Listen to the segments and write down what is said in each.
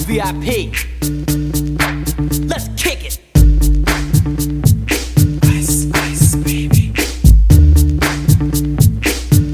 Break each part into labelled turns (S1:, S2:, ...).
S1: VIP. Let's kick it.
S2: Ice, ice, baby.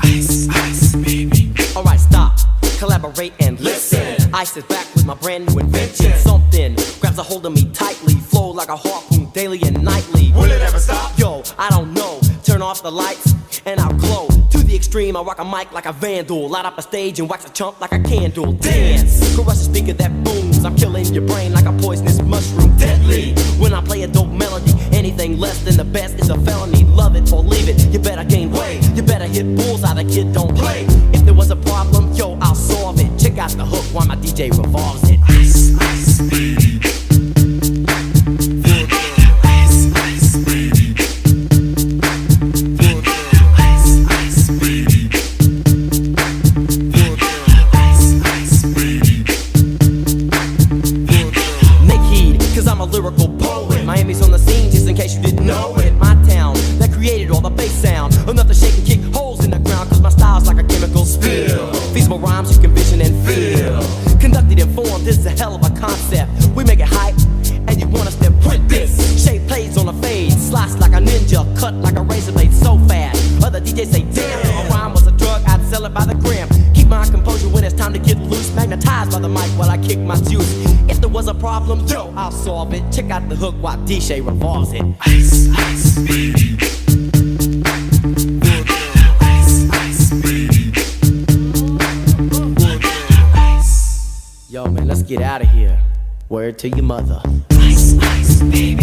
S2: Ice, ice, baby.
S1: Alright, stop, collaborate and listen. Ice is back with my brand new invention. Something grabs a hold of me tightly, flow like a harpoon daily and nightly.
S2: Will it ever stop?
S1: Yo, I don't know. Turn off the lights and I'll glow. To the extreme, I rock a mic like a vandal. Light up a stage and wax a chump like a candle. Dance, crush the speaker that booms. I'm killing your brain like a poisonous mushroom. Deadly, when I play a dope melody. Anything less than the best is a felony. Love it or leave it, you better gain weight. You better hit bullseye, the kid don't play. If there was a problem, yo, I'll solve it. Check out the hook while my DJ revolves it.
S2: Ice, ice, baby. Ice, ice, baby. Ice, ice, baby. Ice, ice, baby.
S1: Make heed, cause I'm a lyrical poet. Miami's on the scene, just in case you didn't know it. My town, that created all the bass sound. Enough to shake and kick holes in the ground, cause my style's like a chemical spill. Feasible rhymes you can vision and feel. Conducted in form, this is a hell of a concept. We make it hype, and you want us to print this. Shape plays on a fade, slice like a ninja, cut like a razor blade so fast. Other DJs say, damn, a rhyme was a drug, I'd sell it by the gram. Keep my composure when it's time to get loose. Magnetized by the mic while I kick my juice. If there was a problem, yo, I'll solve it. Check out the hook while DJ revolves it.
S2: Ice, ice, baby. Ice, ice, baby. Ice,
S1: Yo, man, let's get out of here. Word to your mother.
S2: ice, ice, baby.